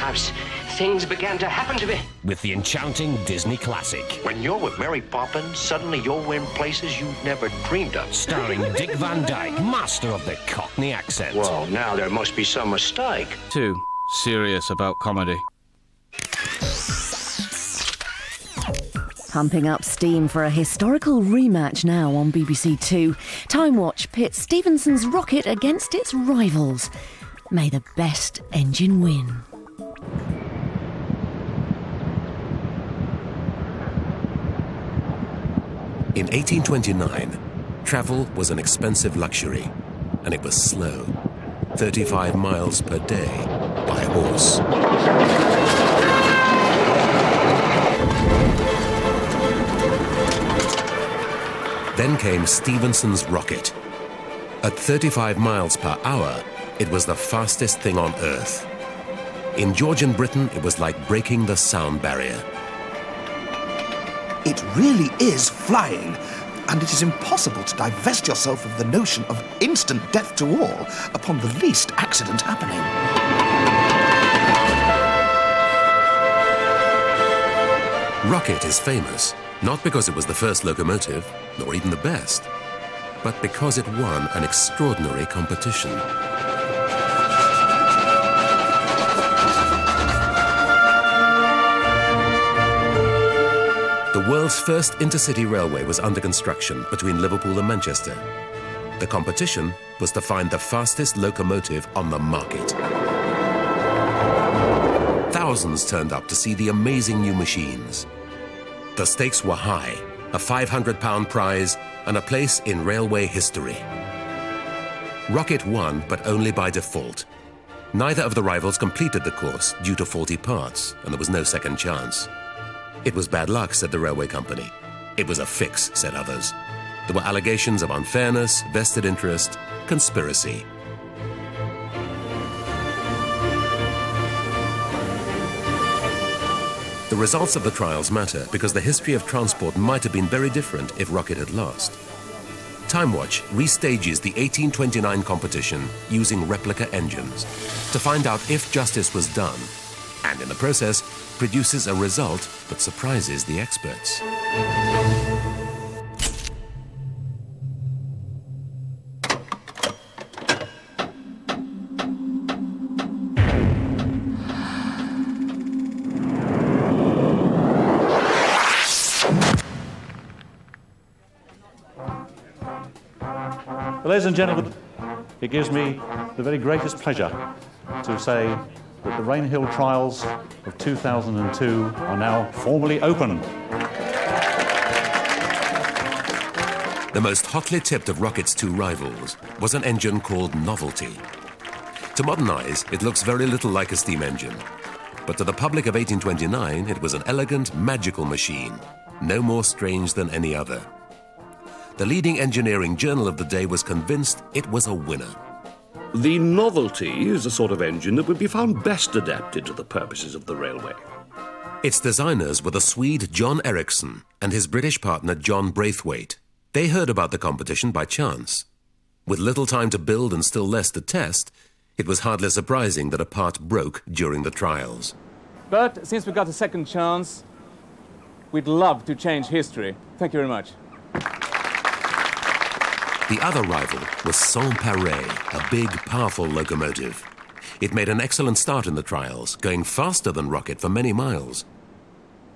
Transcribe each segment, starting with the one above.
house, things began to happen to me. With the enchanting Disney classic. When you're with Mary Poppins, suddenly you're in places you never dreamed of. Starring Dick Van Dyke, master of the Cockney accent. Well, now there must be some mistake. Too serious about comedy. Pumping up steam for a historical rematch now on BBC Two. Timewatch pits Stephenson's rocket against its rivals. May the best engine win. In 1829, travel was an expensive luxury, and it was slow, 35 miles per day by horse. Then came Stephenson's rocket. At 35 miles per hour, it was the fastest thing on Earth. In Georgian Britain, it was like breaking the sound barrier. It really is flying, and it is impossible to divest yourself of the notion of instant death to all upon the least accident happening. Rocket is famous, not because it was the first locomotive, nor even the best, but because it won an extraordinary competition. The world's first intercity railway was under construction between Liverpool and Manchester. The competition was to find the fastest locomotive on the market. Thousands turned up to see the amazing new machines. The stakes were high, a £500 prize and a place in railway history. Rocket won, but only by default. Neither of the rivals completed the course due to faulty parts, and there was no second chance. It was bad luck, said the railway company. It was a fix, said others. There were allegations of unfairness, vested interest, conspiracy. The results of the trials matter because the history of transport might have been very different if Rocket had lost. Timewatch restages the 1829 competition using replica engines to find out if justice was done, and in the process produces a result that surprises the experts. Ladies and gentlemen, it gives me the very greatest pleasure to say that the Rainhill Trials of 2002 are now formally open. The most hotly tipped of Rocket's two rivals was an engine called Novelty. To modern eyes, it looks very little like a steam engine. But to the public of 1829, it was an elegant, magical machine, no more strange than any other. The leading engineering journal of the day was convinced it was a winner. The Novelty is a sort of engine that would be found best adapted to the purposes of the railway. Its designers were the Swede John Ericsson and his British partner John Braithwaite. They heard about the competition by chance. With little time to build and still less to test, it was hardly surprising that a part broke during the trials. But since we got a second chance, we'd love to change history. Thank you very much. The other rival was Sans-Pareil, a big, powerful locomotive. It made an excellent start in the trials, going faster than Rocket for many miles.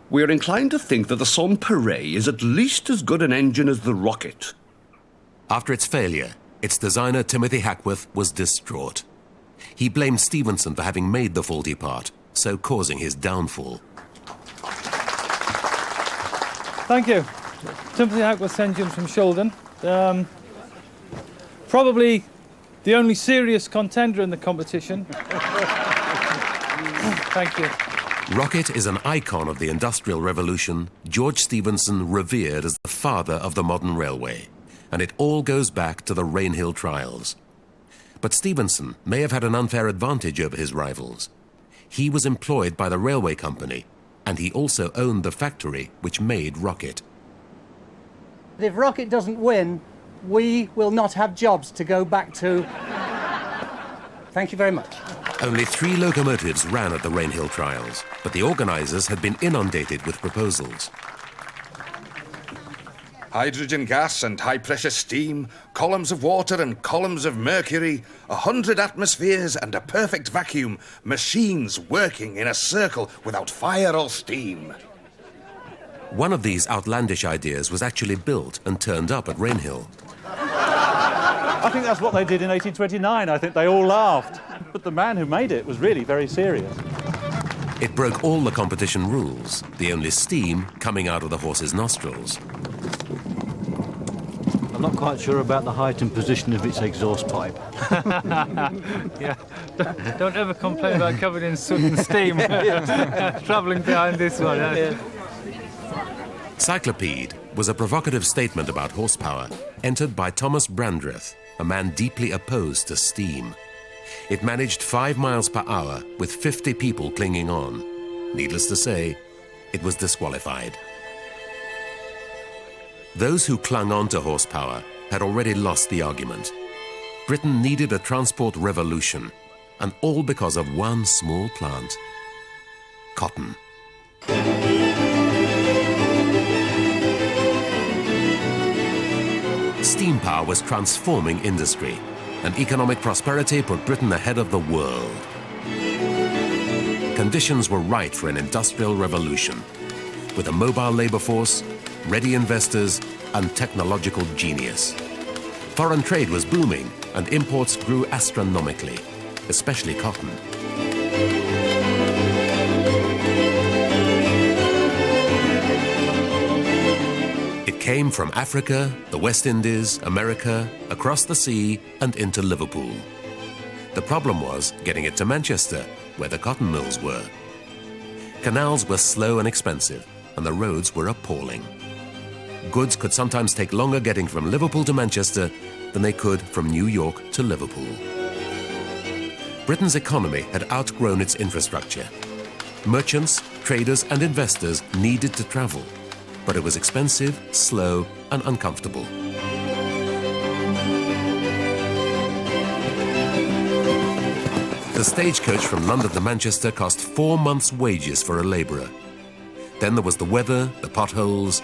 We are inclined to think that the Sans-Pareil is at least as good an engine as the Rocket. After its failure, its designer Timothy Hackworth was distraught. He blamed Stephenson for having made the faulty part, so causing his downfall. Thank you. Timothy Hackworth's engine from Shildon. Probably the only serious contender in the competition. Thank you. Rocket is an icon of the Industrial Revolution, George Stephenson revered as the father of the modern railway, and it all goes back to the Rainhill Trials. But Stephenson may have had an unfair advantage over his rivals. He was employed by the railway company, and he also owned the factory which made Rocket. If Rocket doesn't win, we will not have jobs to go back to. Thank you very much. Only 3 locomotives ran at the Rainhill Trials, but the organisers had been inundated with proposals. Hydrogen gas and high-pressure steam, columns of water and columns of mercury, 100 atmospheres and a perfect vacuum, machines working in a circle without fire or steam. One of these outlandish ideas was actually built and turned up at Rainhill. I think that's what they did in 1829. I think they all laughed. But the man who made it was really very serious. It broke all the competition rules, the only steam coming out of the horse's nostrils. I'm not quite sure about the height and position of its exhaust pipe. Yeah, don't ever complain about covered in soot and steam travelling behind this one. Cyclopede was a provocative statement about horsepower, entered by Thomas Brandreth, a man deeply opposed to steam. It managed 5 miles per hour with 50 people clinging on. Needless to say, it was disqualified. Those who clung on to horsepower had already lost the argument. Britain needed a transport revolution, and all because of one small plant: cotton. Steam power was transforming industry, and economic prosperity put Britain ahead of the world. Conditions were right for an industrial revolution, with a mobile labour force, ready investors, and technological genius. Foreign trade was booming, and imports grew astronomically, especially cotton. It came from Africa, the West Indies, America, across the sea, and into Liverpool. The problem was getting it to Manchester, where the cotton mills were. Canals were slow and expensive, and the roads were appalling. Goods could sometimes take longer getting from Liverpool to Manchester than they could from New York to Liverpool. Britain's economy had outgrown its infrastructure. Merchants, traders, and investors needed to travel, but it was expensive, slow, and uncomfortable. The stagecoach from London to Manchester cost 4 months' wages for a labourer. Then there was the weather, the potholes,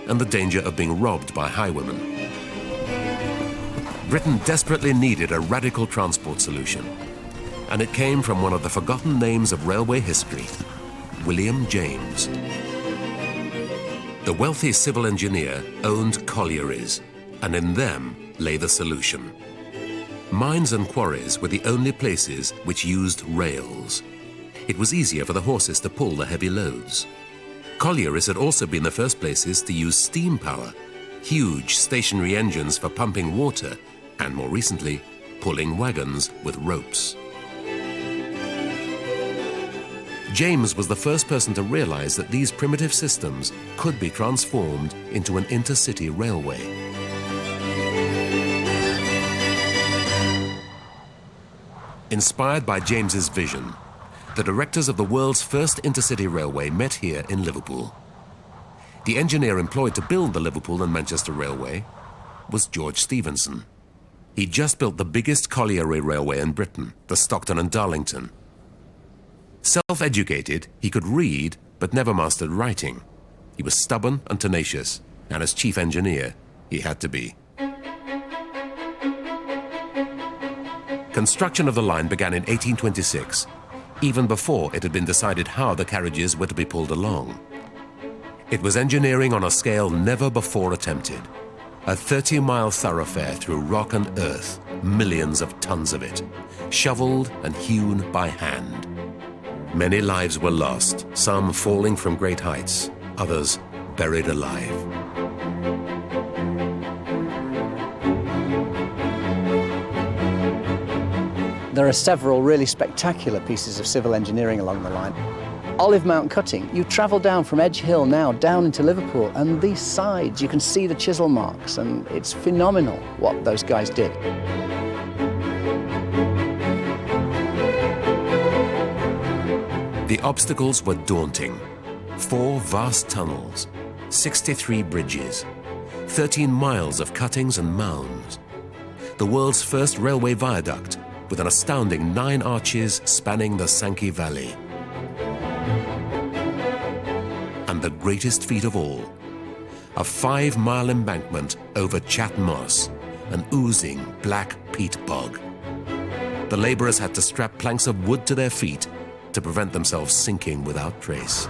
and the danger of being robbed by highwaymen. Britain desperately needed a radical transport solution, and it came from one of the forgotten names of railway history, William James. The wealthy civil engineer owned collieries, and in them lay the solution. Mines and quarries were the only places which used rails. It was easier for the horses to pull the heavy loads. Collieries had also been the first places to use steam power, huge stationary engines for pumping water, and more recently, pulling wagons with ropes. James was the first person to realize that these primitive systems could be transformed into an intercity railway. Inspired by James's vision, the directors of the world's first intercity railway met here in Liverpool. The engineer employed to build the Liverpool and Manchester Railway was George Stephenson. He'd just built the biggest colliery railway in Britain, the Stockton and Darlington. Self-educated, he could read, but never mastered writing. He was stubborn and tenacious, and as chief engineer, he had to be. Construction of the line began in 1826, even before it had been decided how the carriages were to be pulled along. It was engineering on a scale never before attempted. A 30-mile thoroughfare through rock and earth, millions of tons of it, shoveled and hewn by hand. Many lives were lost, some falling from great heights, others buried alive. There are several really spectacular pieces of civil engineering along the line. Olive Mount cutting, you travel down from Edge Hill now down into Liverpool, and these sides, you can see the chisel marks, and it's phenomenal what those guys did. The obstacles were daunting. 4 vast tunnels, 63 bridges, 13 miles of cuttings and mounds. The world's first railway viaduct, with an astounding 9 arches spanning the Sankey Valley. And the greatest feat of all, a 5-mile embankment over Chat Moss, an oozing black peat bog. The labourers had to strap planks of wood to their feet to prevent themselves sinking without trace.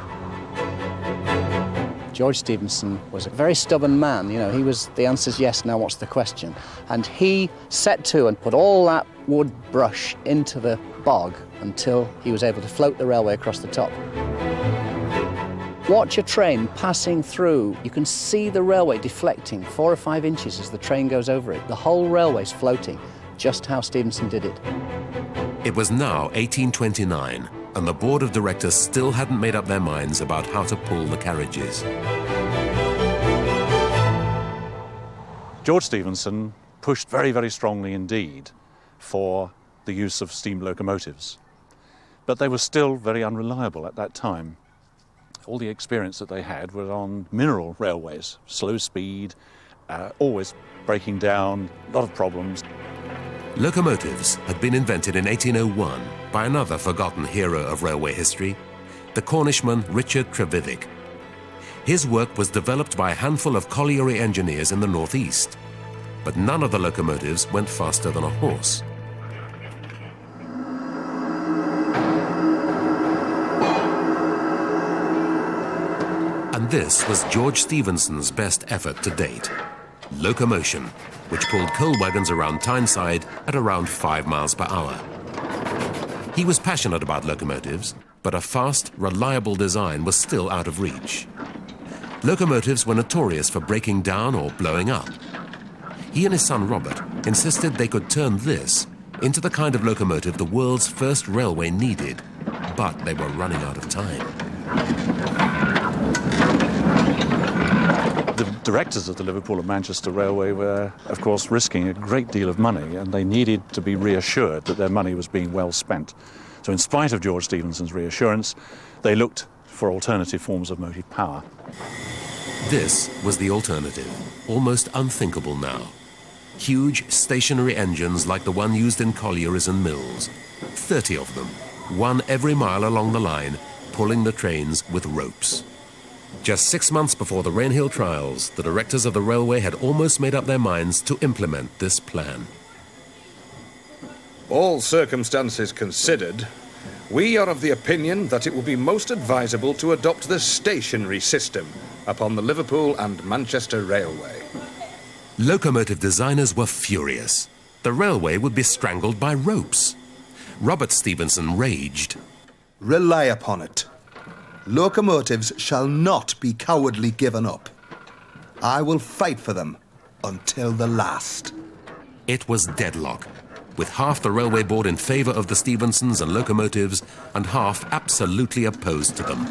George Stephenson was a very stubborn man. You know, he was, the answer's yes, now what's the question? And he set to and put all that wood brush into the bog until he was able to float the railway across the top. Watch a train passing through. You can see the railway deflecting 4 or 5 inches as the train goes over it. The whole railway's floating, just how Stephenson did it. It was now 1829, and the board of directors still hadn't made up their minds about how to pull the carriages. George Stephenson pushed very, very strongly indeed for the use of steam locomotives, but they were still very unreliable at that time. All the experience that they had was on mineral railways, slow speed, always breaking down, a lot of problems. Locomotives had been invented in 1801 by another forgotten hero of railway history, the Cornishman Richard Trevithick. His work was developed by a handful of colliery engineers in the northeast, but none of the locomotives went faster than a horse. And this was George Stephenson's best effort to date, locomotion, which pulled coal wagons around Tyneside at around 5 miles per hour. He was passionate about locomotives, but a fast, reliable design was still out of reach. Locomotives were notorious for breaking down or blowing up. He and his son Robert insisted they could turn this into the kind of locomotive the world's first railway needed, but they were running out of time. The directors of the Liverpool and Manchester Railway were, of course, risking a great deal of money, and they needed to be reassured that their money was being well spent. So in spite of George Stephenson's reassurance, they looked for alternative forms of motive power. This was the alternative, almost unthinkable now. Huge stationary engines like the one used in collieries and mills, 30 of them, one every mile along the line, pulling the trains with ropes. Just 6 months before the Rainhill Trials, the directors of the railway had almost made up their minds to implement this plan. All circumstances considered, we are of the opinion that it will be most advisable to adopt the stationary system upon the Liverpool and Manchester Railway. Locomotive designers were furious. The railway would be strangled by ropes. Robert Stephenson raged. Rely upon it. Locomotives shall not be cowardly given up. I will fight for them until the last. It was deadlock, with half the railway board in favour of the Stephensons and locomotives and half absolutely opposed to them.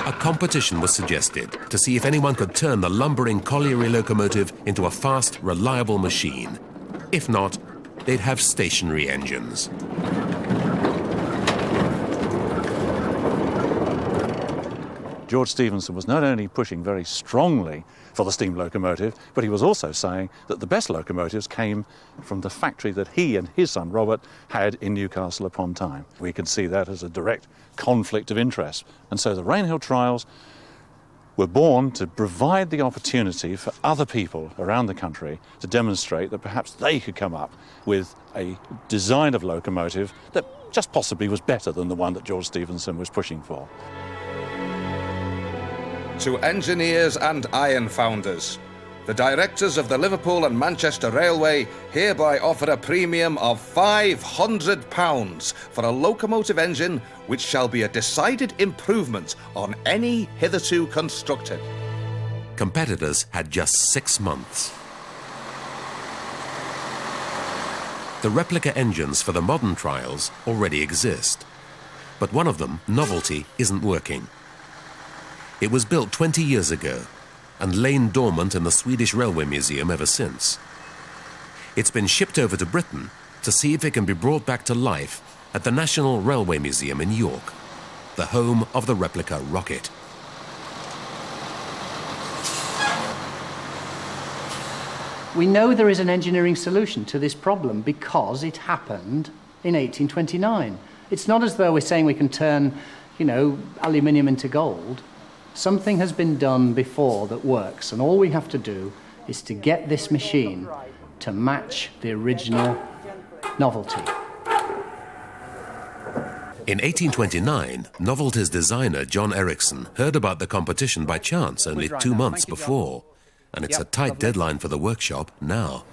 A competition was suggested to see if anyone could turn the lumbering colliery locomotive into a fast, reliable machine. If not, they'd have stationary engines. George Stephenson was not only pushing very strongly for the steam locomotive, but he was also saying that the best locomotives came from the factory that he and his son Robert had in Newcastle upon Tyne. We could see that as a direct conflict of interest. And so the Rainhill Trials were born to provide the opportunity for other people around the country to demonstrate that perhaps they could come up with a design of locomotive that just possibly was better than the one that George Stephenson was pushing for. To engineers and iron founders, the directors of the Liverpool and Manchester Railway hereby offer a premium of £500 for a locomotive engine which shall be a decided improvement on any hitherto constructed. Competitors had just 6 months. The replica engines for the modern trials already exist, but one of them, Novelty, isn't working. It was built 20 years ago and lain dormant in the Swedish Railway Museum ever since. It's been shipped over to Britain to see if it can be brought back to life at the National Railway Museum in York, the home of the replica rocket. We know there is an engineering solution to this problem because it happened in 1829. It's not as though we're saying we can turn, you know, aluminium into gold. Something has been done before that works, and all we have to do is to get this machine to match the original novelty. In 1829, Novelty's designer John Ericsson heard about the competition by chance only 2 months before, and it's a tight deadline for the workshop now.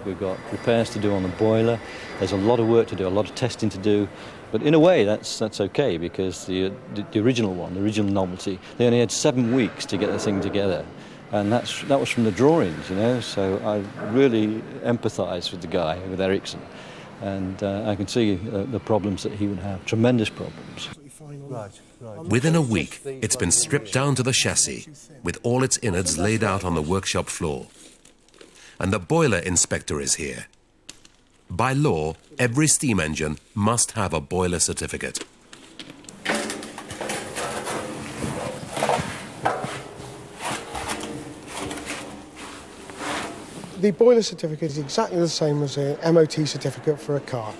We've got repairs to do on the boiler. There's a lot of work to do, a lot of testing to do. But in a way, that's okay, because the original one, the original Novelty, they only had 7 weeks to get the thing together. And that was from the drawings, you know. So I really empathise with the guy, with Ericsson. And I can see the problems that he would have, tremendous problems. Within a week, it's been stripped down to the chassis, with all its innards laid out on the workshop floor. And the boiler inspector is here. By law, every steam engine must have a boiler certificate. The boiler certificate is exactly the same as an MOT certificate for a car.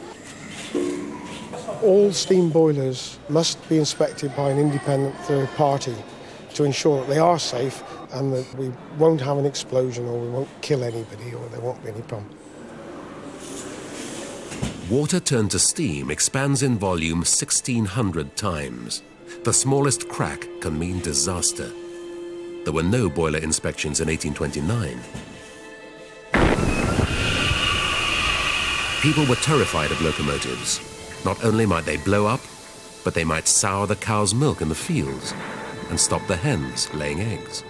All steam boilers must be inspected by an independent third party to ensure that they are safe and that we won't have an explosion or we won't kill anybody or there won't be any problem. Water turned to steam expands in volume 1,600 times. The smallest crack can mean disaster. There were no boiler inspections in 1829. People were terrified of locomotives. Not only might they blow up, but they might sour the cow's milk in the fields and stop the hens laying eggs.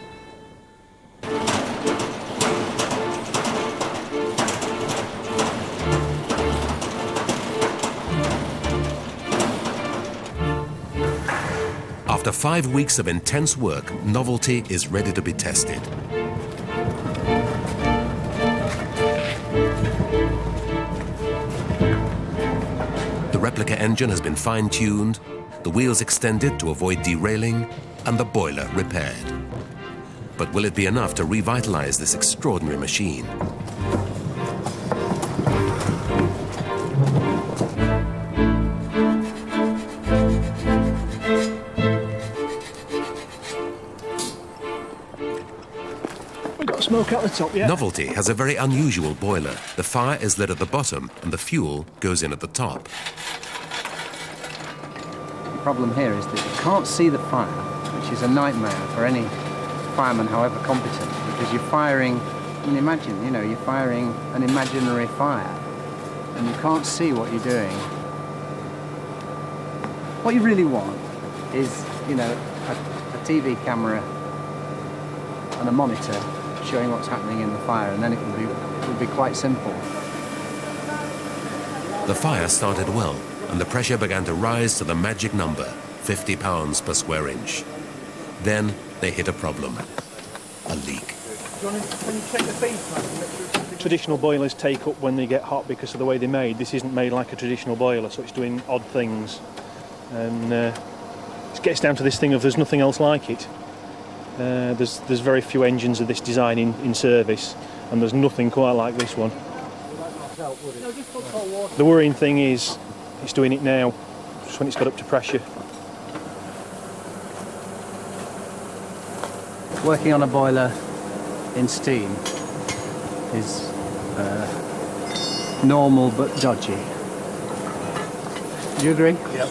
After 5 weeks of intense work, Novelty is ready to be tested. The replica engine has been fine-tuned, the wheels extended to avoid derailing, and the boiler repaired. But will it be enough to revitalize this extraordinary machine? Smoke out the top, yeah. Novelty has a very unusual boiler. The fire is lit at the bottom and the fuel goes in at the top. The problem here is that you can't see the fire, which is a nightmare for any fireman, however competent, because you're firing, I mean, imagine, you know, you're firing an imaginary fire and you can't see what you're doing. What you really want is, you know, a TV camera and a monitor showing what's happening in the fire, and then it would be quite simple. The fire started well, and the pressure began to rise to the magic number, 50 pounds per square inch. Then they hit a problem, a leak. Can you check the feed plan? Traditional boilers take up when they get hot because of the way they're made. This isn't made like a traditional boiler, so it's doing odd things. And it gets down to this thing of there's nothing else like it. There's very few engines of this design in service, and there's nothing quite like this one. The worrying thing is it's doing it now, just when it's got up to pressure. Working on a boiler in steam is normal but dodgy. Do you agree? Yep.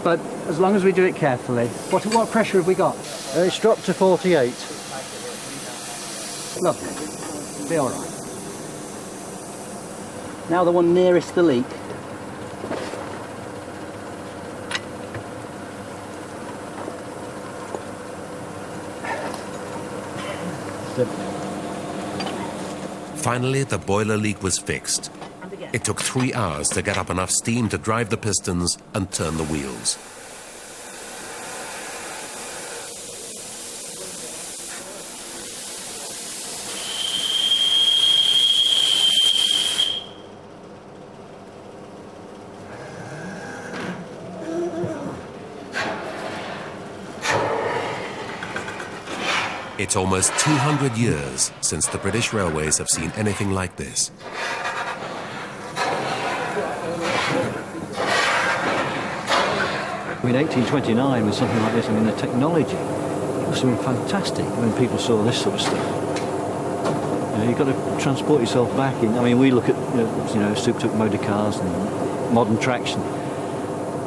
But as long as we do it carefully, what pressure have we got? It's dropped to 48. Lovely. Be all right. Now the one nearest the leak. Finally, the boiler leak was fixed. It took 3 hours to get up enough steam to drive the pistons and turn the wheels. It's almost 200 years since the British railways have seen anything like this. In 1829, with something like this, I mean, the technology must have been fantastic when people saw this sort of stuff. You know, you've got to transport yourself back in. I mean, we look at, souped-up motor cars and modern traction.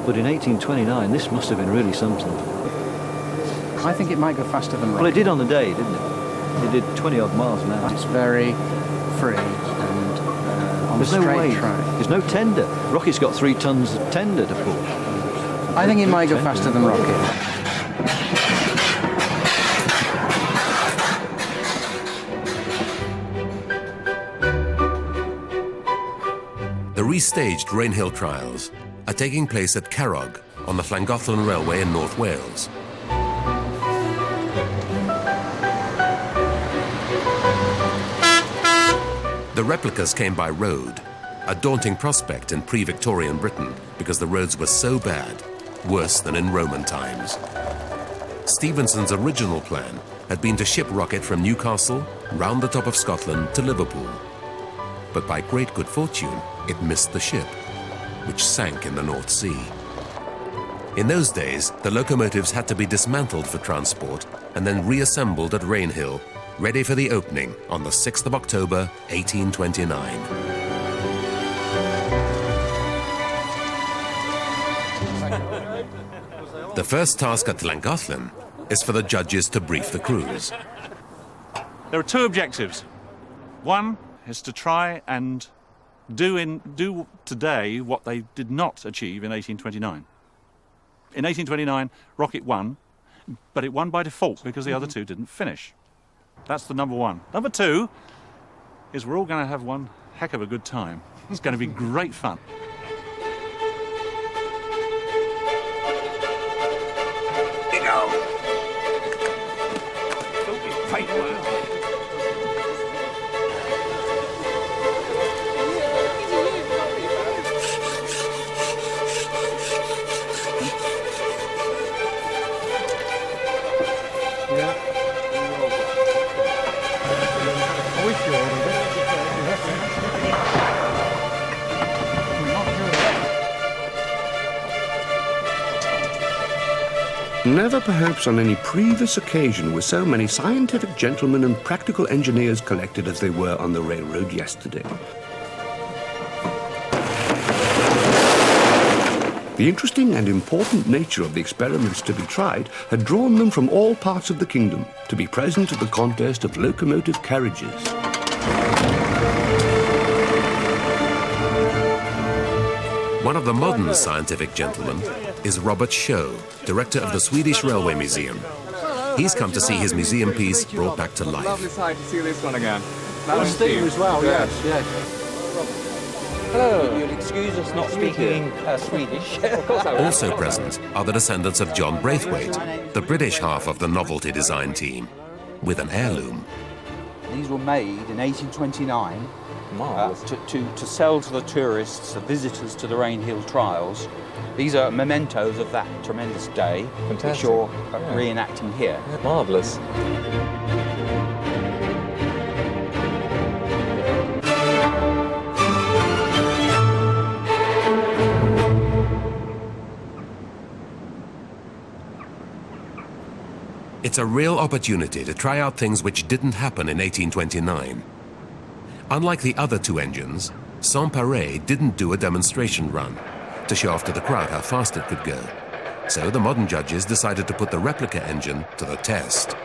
But in 1829, this must have been really something. I think it might go faster than rocket. Well, it did on the day, didn't it? It did 20-odd miles an hour. It's very free and on There's a no straight weight. track. There's no tender. Rocket's got 3 tons of tender to pull. I think it might go faster than rocket. The restaged Rainhill Trials are taking place at Carrog on the Llangollen Railway in North Wales. The replicas came by road, a daunting prospect in pre-Victorian Britain because the roads were so bad, worse than in Roman times. Stephenson's original plan had been to ship Rocket from Newcastle round the top of Scotland to Liverpool. But by great good fortune, it missed the ship, which sank in the North Sea. In those days, the locomotives had to be dismantled for transport and then reassembled at Rainhill, ready for the opening on the 6th of October, 1829. The first task at Llangollen is for the judges to brief the crews. There are 2 objectives. One is to try and do today what they did not achieve in 1829. In 1829, Rocket won, but it won by default because the other 2 didn't finish. That's the number 1. Number 2 is we're all going to have one heck of a good time. It's going to be great fun. Never perhaps on any previous occasion were so many scientific gentlemen and practical engineers collected as they were on the railroad yesterday. The interesting and important nature of the experiments to be tried had drawn them from all parts of the kingdom to be present at the contest of locomotive carriages. One of the modern scientific gentlemen is Robert Shaw, director of the Swedish Railway Museum. He's come to see his museum piece brought back to life. Lovely sight to see this one again. Steve as well, yes. Hello. You'll excuse us not speaking Swedish. Also present are the descendants of John Braithwaite, the British half of the novelty design team, with an heirloom. These were made in 1829 to sell to the tourists, the visitors to the Rainhill Trials. These are mementos of that tremendous day, which you're reenacting here. Marvellous. It's a real opportunity to try out things which didn't happen in 1829. Unlike the other 2 engines, Sans-Pareil didn't do a demonstration run to show off to the crowd how fast it could go. So the modern judges decided to put the replica engine to the test.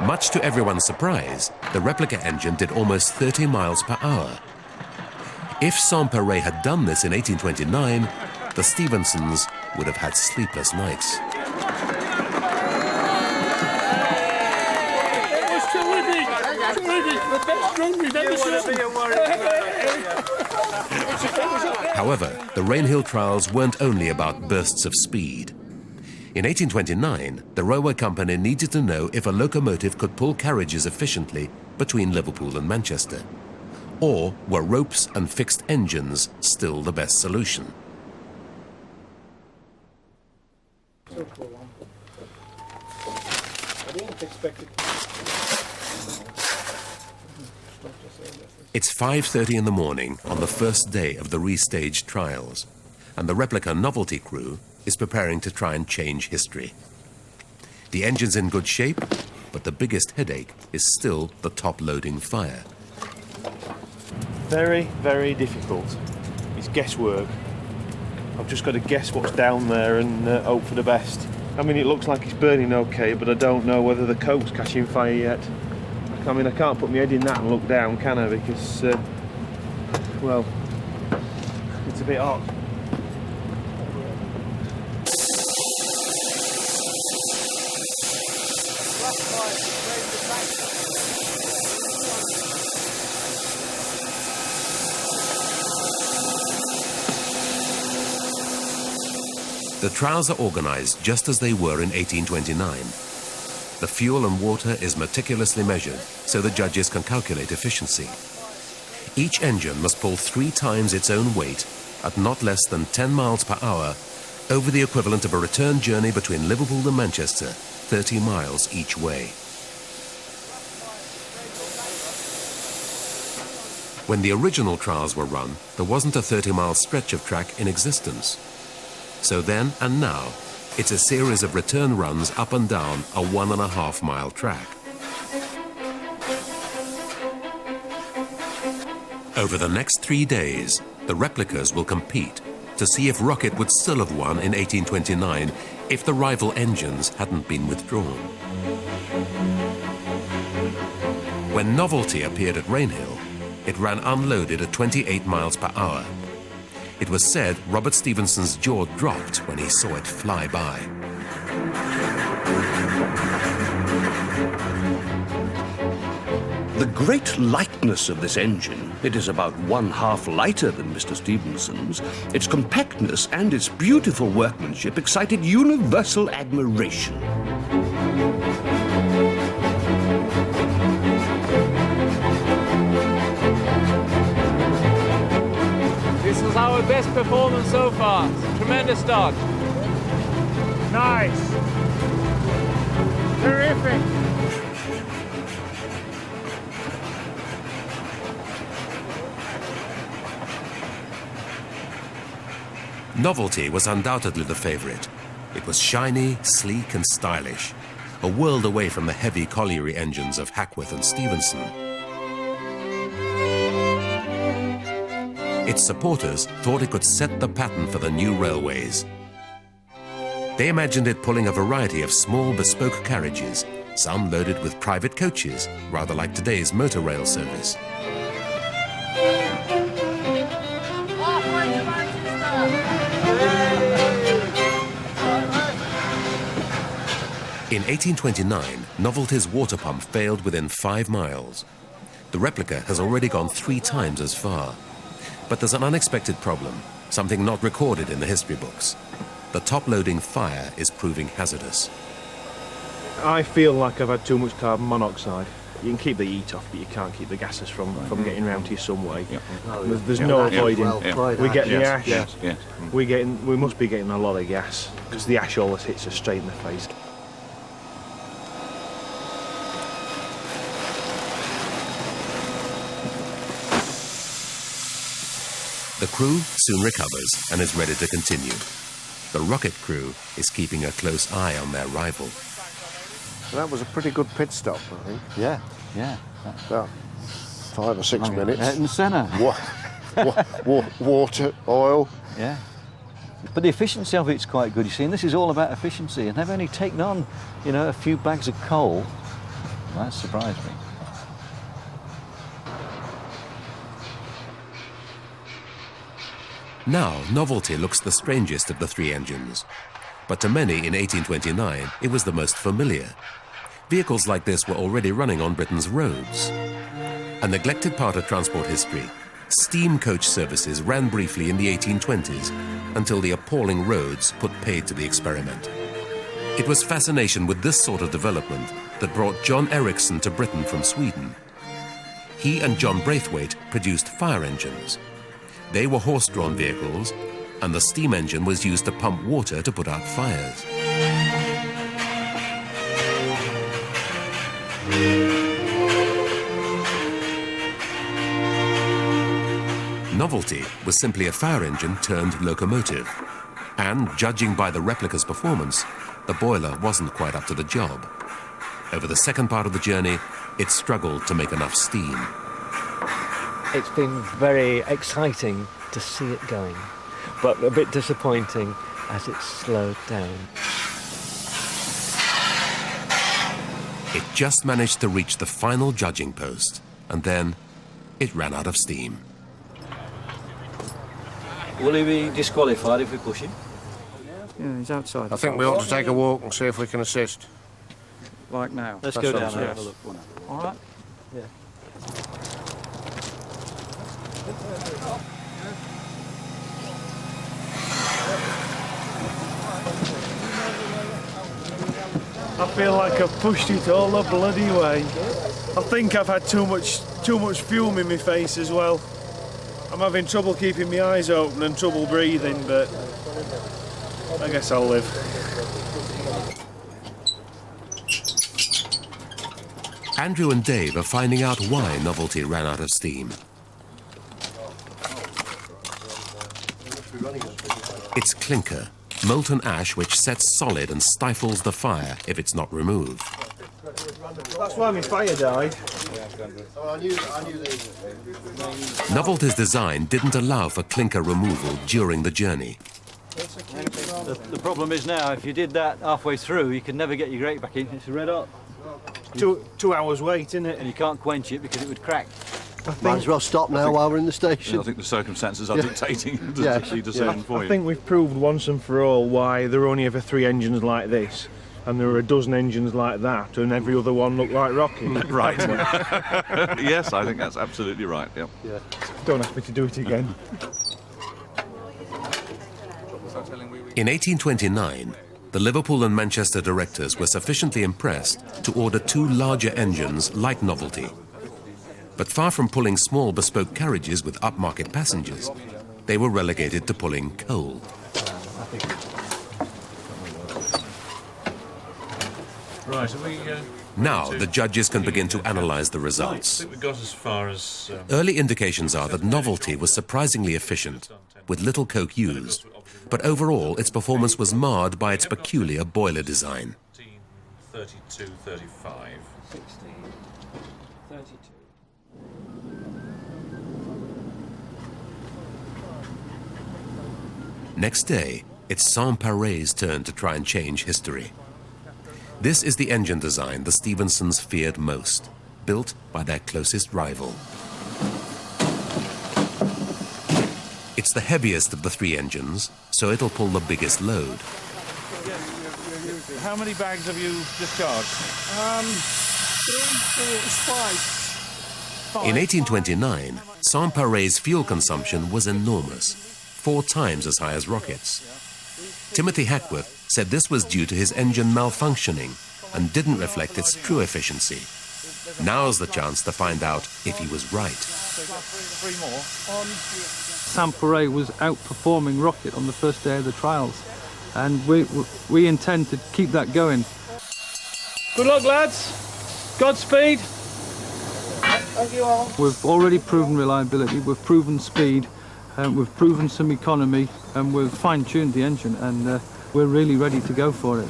Much to everyone's surprise, the replica engine did almost 30 miles per hour. If Sans-Pareil had done this in 1829, the Stephensons would have had sleepless nights. However, the Rainhill Trials weren't only about bursts of speed. In 1829, the railway company needed to know if a locomotive could pull carriages efficiently between Liverpool and Manchester. Or were ropes and fixed engines still the best solution? It's 5:30 in the morning on the first day of the restaged trials, and the replica novelty crew is preparing to try and change history. The engine's in good shape, but the biggest headache is still the top-loading fire. Very, very difficult. It's guesswork. I've just got to guess what's down there and hope for the best. I mean, it looks like it's burning okay, but I don't know whether the coke's catching fire yet. I mean, I can't put my head in that and look down, can I? Because, well, it's a bit hot. The trials are organised just as they were in 1829. The fuel and water is meticulously measured so the judges can calculate efficiency. Each engine must pull 3 times its own weight at not less than 10 miles per hour over the equivalent of a return journey between Liverpool and Manchester, 30 miles each way. When the original trials were run, there wasn't a 30-mile stretch of track in existence. So then and now, it's a series of return runs up and down a 1.5-mile track. Over the next 3 days, the replicas will compete to see if Rocket would still have won in 1829 if the rival engines hadn't been withdrawn. When Novelty appeared at Rainhill, it ran unloaded at 28 miles per hour. It was said Robert Stephenson's jaw dropped when he saw it fly by. The great lightness of this engine, it is about 1/2 lighter than Mr. Stephenson's, its compactness and its beautiful workmanship excited universal admiration. This was our best performance so far. Tremendous start. Nice. Terrific. Novelty was undoubtedly the favourite. It was shiny, sleek and stylish, a world away from the heavy colliery engines of Hackworth and Stephenson. Its supporters thought it could set the pattern for the new railways. They imagined it pulling a variety of small bespoke carriages, some loaded with private coaches, rather like today's motor rail service. In 1829, Novelty's water pump failed within 5 miles. The replica has already gone 3 times as far. But there's an unexpected problem, something not recorded in the history books. The top-loading fire is proving hazardous. I feel like I've had too much carbon monoxide. You can keep the heat off, but you can't keep the gases from getting round to you some way. Yeah. There's no avoiding. We get the ash. Yes. We must be getting a lot of gas because the ash always hits us straight in the face. The crew soon recovers and is ready to continue. The Rocket crew is keeping a close eye on their rival. That was a pretty good pit stop, I think. Yeah. About 5 or 6 minutes. Out in the centre. Water, oil. Yeah. But the efficiency of it's quite good, you see, and this is all about efficiency, and they've only taken on, a few bags of coal. That surprised me. Now, Novelty looks the strangest of the 3 engines. But to many in 1829, it was the most familiar. Vehicles like this were already running on Britain's roads. A neglected part of transport history, steam coach services ran briefly in the 1820s until the appalling roads put paid to the experiment. It was fascination with this sort of development that brought John Ericsson to Britain from Sweden. He and John Braithwaite produced fire engines. They were horse-drawn vehicles, and the steam engine was used to pump water to put out fires. Novelty was simply a fire engine turned locomotive. And, judging by the replica's performance, the boiler wasn't quite up to the job. Over the second part of the journey, it struggled to make enough steam. It's been very exciting to see it going, but a bit disappointing as it slowed down. It just managed to reach the final judging post, and then it ran out of steam. Will he be disqualified if we push him? Yeah, he's outside. I think we ought to take a walk and see if we can assist. Like now. Let's go down and have a look. All right. Yeah. I feel like I've pushed it all the bloody way. I think I've had too much fume in my face as well. I'm having trouble keeping my eyes open and trouble breathing, but I guess I'll live. Andrew and Dave are finding out why Novelty ran out of steam. It's clinker, molten ash which sets solid and stifles the fire if it's not removed. That's why my fire died. Novelty's design didn't allow for clinker removal during the journey. The problem is now, if you did that halfway through, you can never get your grate back in. It's red hot. 2 hours wait, isn't it? And you can't quench it because it would crack. Might as well stop now while we're in the station. I think the circumstances are dictating the decision for you. I think we've proved once and for all why there are only ever 3 engines like this, and there are a dozen engines like that, and every other one looked like rocket. Right. Yes, I think that's absolutely right. Yep. Yeah. Don't ask me to do it again. In 1829, the Liverpool and Manchester directors were sufficiently impressed to order 2 larger engines like Novelty. But far from pulling small bespoke carriages with upmarket passengers, they were relegated to pulling coal. Right, Now the judges can begin to analyse the results. I think we got as far as... Early indications are that Novelty was surprisingly efficient, with little coke used, but overall its performance was marred by its peculiar boiler design. 32, 35. 16, 32. Next day, it's Saint-Pare's turn to try and change history. This is the engine design the Stephensons feared most, built by their closest rival. It's the heaviest of the 3 engines, so it'll pull the biggest load. How many bags have you discharged? 5. In 1829, Saint-Pare's fuel consumption was enormous, 4 times as high as Rocket's. Timothy Hackworth said this was due to his engine malfunctioning and didn't reflect its true efficiency. Now's the chance to find out if he was right. 3 more. Saint-Pare was outperforming Rocket on the first day of the trials, and we intend to keep that going. Good luck, lads. Godspeed. Thank you all. We've already proven reliability, we've proven speed, we've proven some economy, and we've fine-tuned the engine, and we're really ready to go for it.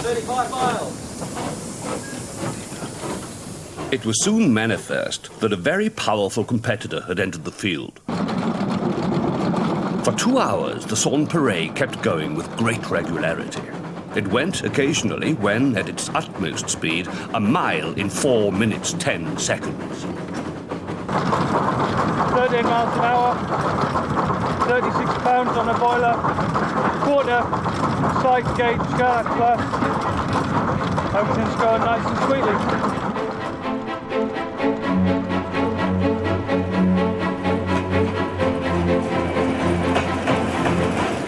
35 miles. It was soon manifest that a very powerful competitor had entered the field. For 2 hours, the Saint-Pare kept going with great regularity. It went occasionally, when at its utmost speed, a mile in 4 minutes 10 seconds. 13 miles an hour, 36 pounds on a boiler, quarter side gauge car class. Everything's going nice and sweetly.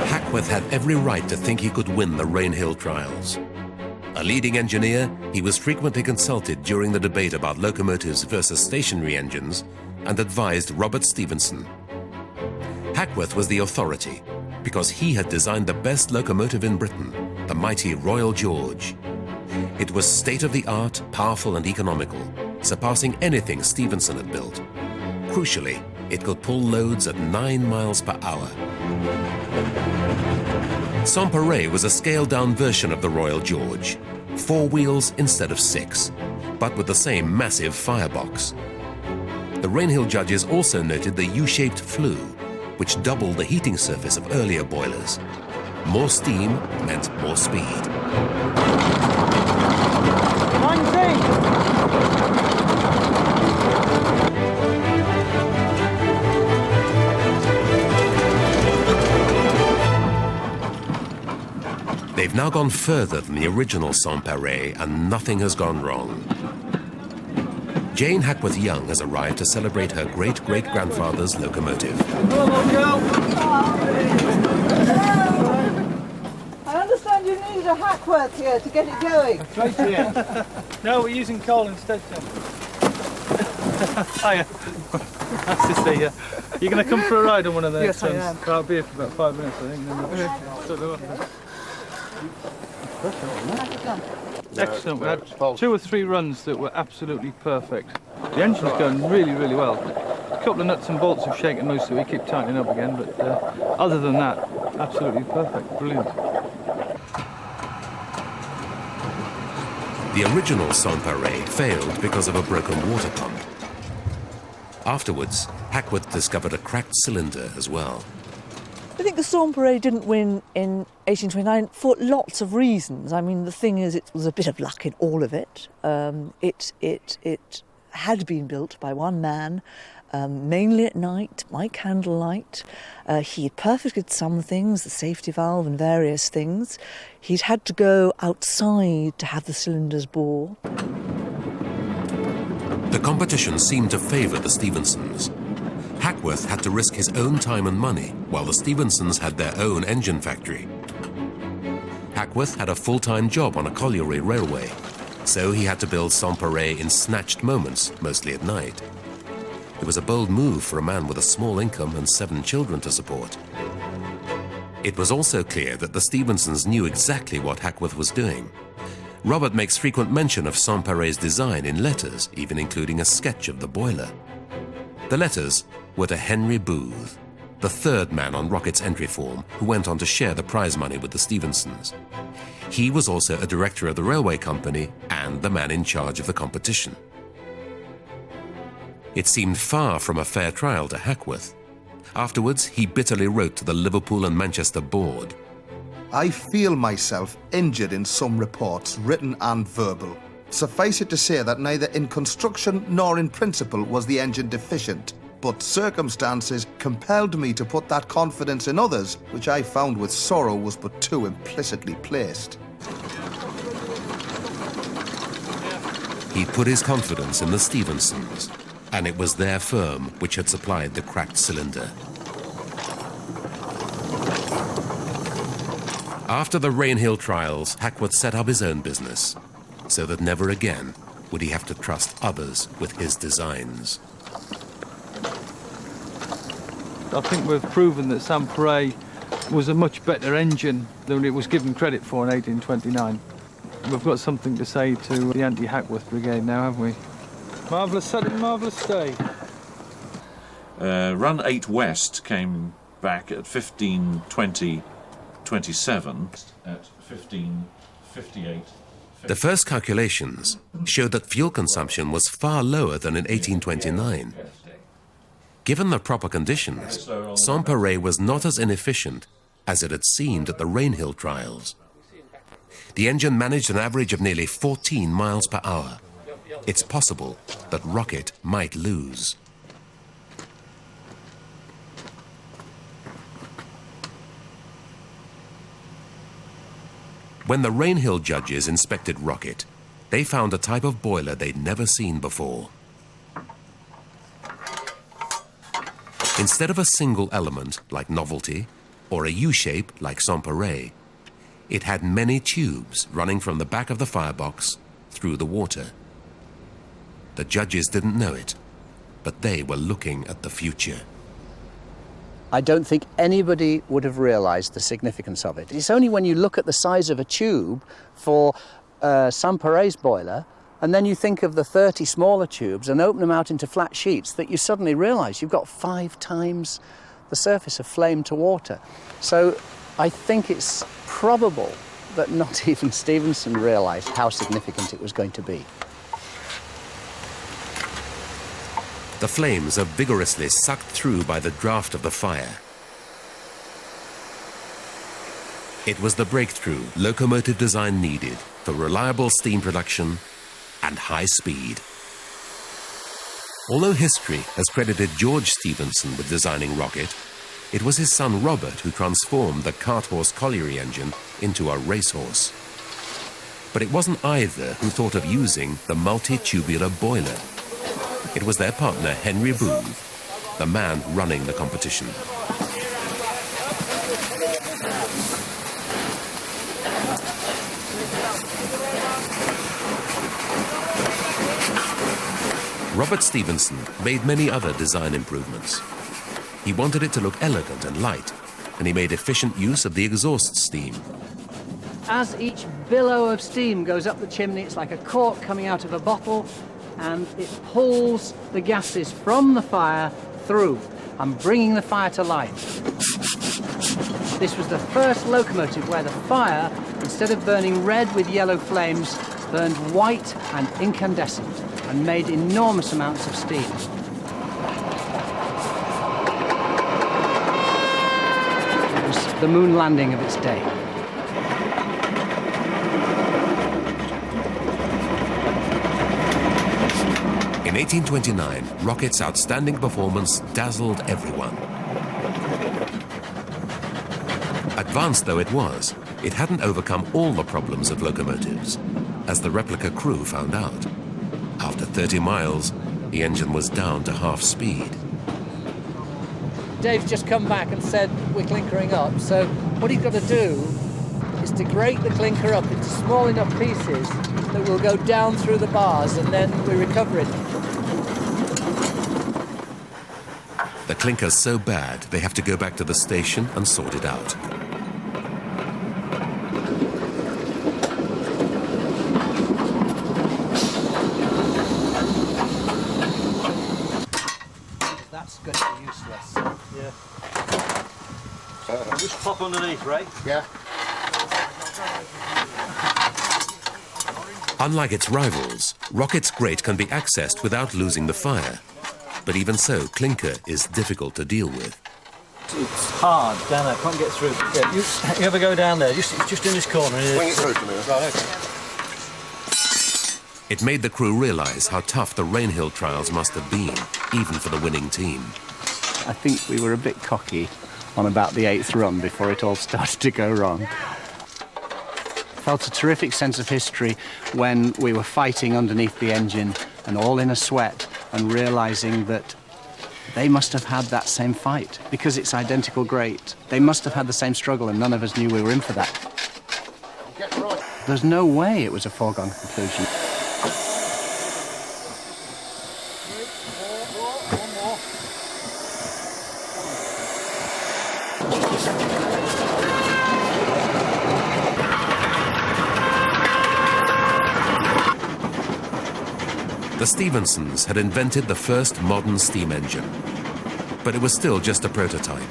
Hackworth had every right to think he could win the Rainhill Trials. A leading engineer, he was frequently consulted during the debate about locomotives versus stationary engines and advised Robert Stephenson. Hackworth was the authority because he had designed the best locomotive in Britain, the mighty Royal George. It was state-of-the-art, powerful and economical, surpassing anything Stephenson had built. Crucially, it could pull loads at 9 miles per hour. Sans-Pareil was a scaled-down version of the Royal George, 4 wheels instead of 6, but with the same massive firebox. The Rainhill judges also noted the U-shaped flue, which doubled the heating surface of earlier boilers. More steam meant more speed. 19! They've now gone further than the original Sans-Pareil, and nothing has gone wrong. Jane Hackworth Young has arrived to celebrate her great-great-grandfather's locomotive. Hello, girl. I understand you needed a Hackworth here to get it going. Right here. No, we're using coal instead, Tim. Hiya. Nice to see you. You're going to come for a ride on one of those? Yes, I am. I'll be here for about 5 minutes, I think. Excellent. We had 2 or 3 runs that were absolutely perfect. The engine's going really, really well. A couple of nuts and bolts have shaken loose, so we keep tightening up again, but other than that, absolutely perfect. Brilliant. The original Sans-Pareil failed because of a broken water pump. Afterwards, Hackworth discovered a cracked cylinder as well. I think the Sans-Pareil didn't win in 1829 for lots of reasons. I mean, the thing is, it was a bit of luck in all of it. It had been built by one man, mainly at night, by candlelight. He had perfected some things, the safety valve and various things. He'd had to go outside to have the cylinders bore. The competition seemed to favour the Stephensons. Hackworth had to risk his own time and money, while the Stephensons had their own engine factory. Hackworth had a full-time job on a colliery railway, so he had to build Sans-Pareil in snatched moments, mostly at night. It was a bold move for a man with a small income and 7 children to support. It was also clear that the Stephensons knew exactly what Hackworth was doing. Robert makes frequent mention of Sans-Pareil's design in letters, even including a sketch of the boiler. The letters were to Henry Booth, the 3rd man on Rocket's entry form, who went on to share the prize money with the Stephensons. He was also a director of the railway company and the man in charge of the competition. It seemed far from a fair trial to Hackworth. Afterwards, he bitterly wrote to the Liverpool and Manchester board. I feel myself injured in some reports, written and verbal. Suffice it to say that neither in construction nor in principle was the engine deficient, but circumstances compelled me to put that confidence in others, which I found with sorrow was but too implicitly placed. He put his confidence in the Stephensons, and it was their firm which had supplied the cracked cylinder. After the Rainhill Trials, Hackworth set up his own business, so that never again would he have to trust others with his designs. I think we've proven that Sans-Pareil was a much better engine than it was given credit for in 1829. We've got something to say to the anti-Hackworth brigade now, haven't we? Marvellous setting, marvellous day. Run 8 West came back at 15:20:27 at 15:58. The first calculations showed that fuel consumption was far lower than in 1829. Given the proper conditions, Sans-Pareil was not as inefficient as it had seemed at the Rainhill Trials. The engine managed an average of nearly 14 miles per hour. It's possible that Rocket might lose. When the Rainhill judges inspected Rocket, they found a type of boiler they'd never seen before. Instead of a single element like Novelty or a U-shape like Sans-Pareil, it had many tubes running from the back of the firebox through the water. The judges didn't know it, but they were looking at the future. I don't think anybody would have realised the significance of it. It's only when you look at the size of a tube for Saint-Péret's boiler, and then you think of the 30 smaller tubes and open them out into flat sheets, that you suddenly realise you've got 5 times the surface of flame to water. So I think it's probable that not even Stephenson realised how significant it was going to be. The flames are vigorously sucked through by the draft of the fire. It was the breakthrough locomotive design needed for reliable steam production and high speed. Although history has credited George Stephenson with designing Rocket, it was his son Robert who transformed the cart-horse colliery engine into a racehorse. But it wasn't either who thought of using the multi-tubular boiler. It was their partner Henry Booth, the man running the competition. Robert Stephenson made many other design improvements. He wanted it to look elegant and light, and he made efficient use of the exhaust steam. As each billow of steam goes up the chimney, it's like a cork coming out of a bottle, and it pulls the gases from the fire through and bringing the fire to life. This was the first locomotive where the fire, instead of burning red with yellow flames, burned white and incandescent and made enormous amounts of steam. It was the moon landing of its day. In 1829, Rocket's outstanding performance dazzled everyone. Advanced though it was, it hadn't overcome all the problems of locomotives, as the replica crew found out. After 30 miles, the engine was down to half speed. Dave's just come back and said we're clinkering up, so what he's got to do is to grate the clinker up into small enough pieces that will go down through the bars, and then we recover it. The clinker's so bad, they have to go back to the station and sort it out. That's going to be useless. Yeah. Just pop underneath, Ray. Yeah. Unlike its rivals, Rocket's grate can be accessed without losing the fire. But even so, clinker is difficult to deal with. It's hard down there, can't get through. Yeah, you ever go down there, just in this corner. Bring it through to me. Right, okay. It made the crew realise how tough the Rainhill Trials must have been, even for the winning team. I think we were a bit cocky on about the 8th run before it all started to go wrong. Felt a terrific sense of history when we were fighting underneath the engine and all in a sweat and realising that they must have had that same fight because it's identical grate. They must have had the same struggle and none of us knew we were in for that. There's no way it was a foregone conclusion. The Stephensons had invented the first modern steam engine, but it was still just a prototype.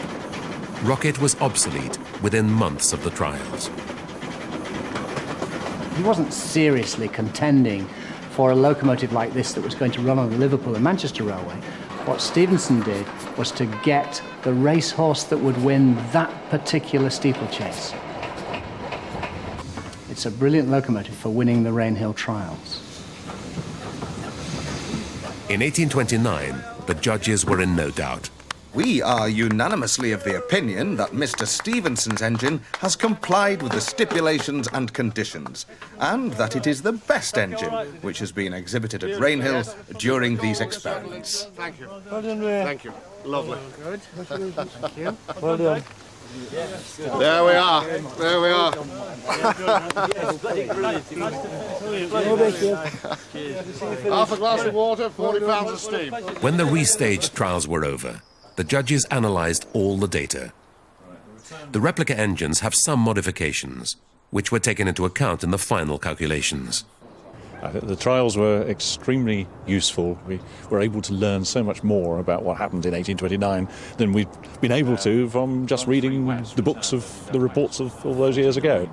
Rocket was obsolete within months of the trials. He wasn't seriously contending for a locomotive like this that was going to run on the Liverpool and Manchester Railway. What Stephenson did was to get the racehorse that would win that particular steeplechase. It's a brilliant locomotive for winning the Rainhill Trials. In 1829, the judges were in no doubt. We are unanimously of the opinion that Mr. Stephenson's engine has complied with the stipulations and conditions, and that it is the best engine which has been exhibited at Rainhill during these experiments. Thank you. Well done, Ray. Thank you. Lovely. Good. Thank you. Well done. There we are. There we are. Half a glass of water, 40 pounds of steam. When the restaged trials were over, the judges analysed all the data. The replica engines have some modifications, which were taken into account in the final calculations. The trials were extremely useful. We were able to learn so much more about what happened in 1829 than we'd been able to from just reading the books of the reports of all those years ago.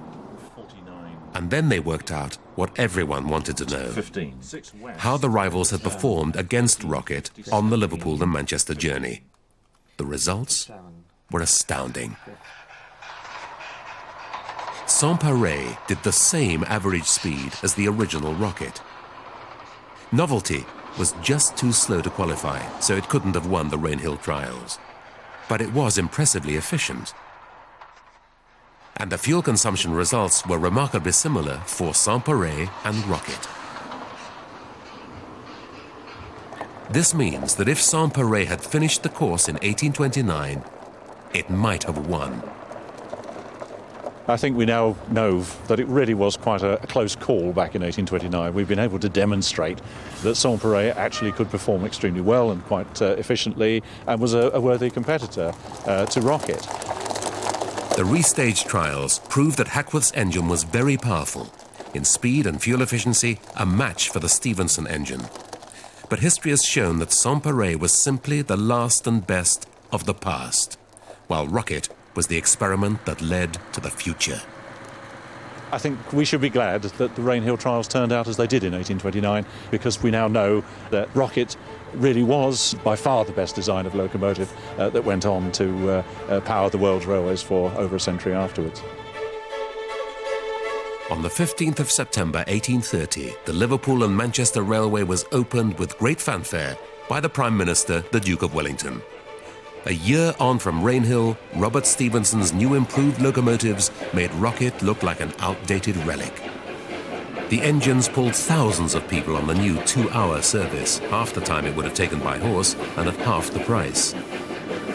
And then they worked out what everyone wanted to know: 15. how the rivals had performed against Rocket on the Liverpool and Manchester journey. The results were astounding. Sans-Pareil did the same average speed as the original Rocket. Novelty was just too slow to qualify, so it couldn't have won the Rainhill Trials. But it was impressively efficient. And the fuel consumption results were remarkably similar for Sans-Pareil and Rocket. This means that if Sans-Pareil had finished the course in 1829, it might have won. I think we now know that it really was quite a close call back in 1829. We've been able to demonstrate that Sans-Pareil actually could perform extremely well and quite efficiently, and was a worthy competitor to Rocket. The restaged trials proved that Hackworth's engine was very powerful. In speed and fuel efficiency, a match for the Stephenson engine. But history has shown that Sans-Pareil was simply the last and best of the past, while Rocket was the experiment that led to the future. I think we should be glad that the Rainhill Trials turned out as they did in 1829, because we now know that Rocket really was by far the best design of locomotive that went on to power the world's railways for over a century afterwards. On the 15th of September 1830, the Liverpool and Manchester Railway was opened with great fanfare by the Prime Minister, the Duke of Wellington. A year on from Rainhill, Robert Stephenson's new improved locomotives made Rocket look like an outdated relic. The engines pulled thousands of people on the new 2-hour service, half the time it would have taken by horse and at half the price.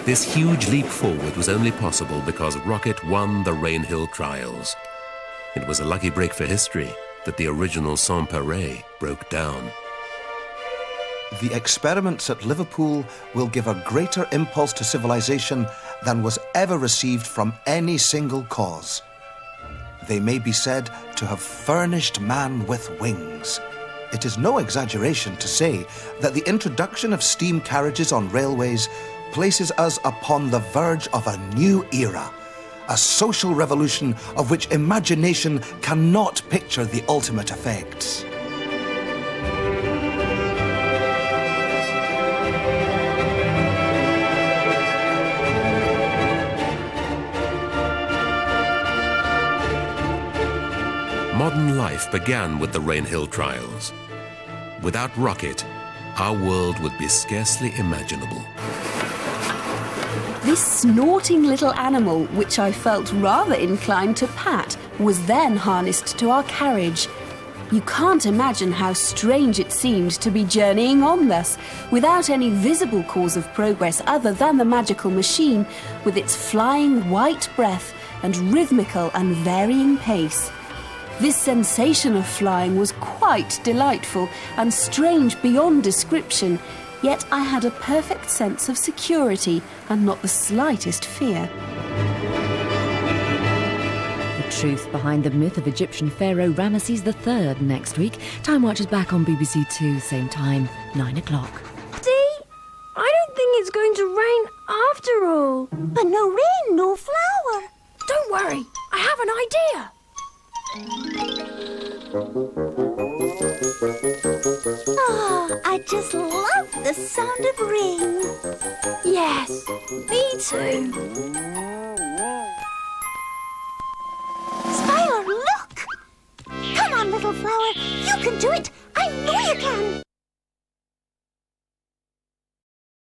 This huge leap forward was only possible because Rocket won the Rainhill Trials. It was a lucky break for history that the original Sans-Pareil broke down. The experiments at Liverpool will give a greater impulse to civilization than was ever received from any single cause. They may be said to have furnished man with wings. It is no exaggeration to say that the introduction of steam carriages on railways places us upon the verge of a new era, a social revolution of which imagination cannot picture the ultimate effects. Modern life began with the Rainhill Trials. Without Rocket, our world would be scarcely imaginable. This snorting little animal, which I felt rather inclined to pat, was then harnessed to our carriage. You can't imagine how strange it seemed to be journeying on thus, without any visible cause of progress other than the magical machine, with its flying white breath and rhythmical and varying pace. This sensation of flying was quite delightful and strange beyond description, yet I had a perfect sense of security and not the slightest fear. The truth behind the myth of Egyptian pharaoh Ramesses III next week. Timewatch is back on BBC Two, same time, 9 o'clock. See? I don't think it's going to rain after all. But no rain, no flower. Don't worry, I have an idea. Oh, I just love the sound of rain. Yes, me too. Skylar, look! Come on, little flower. You can do it. I know you can.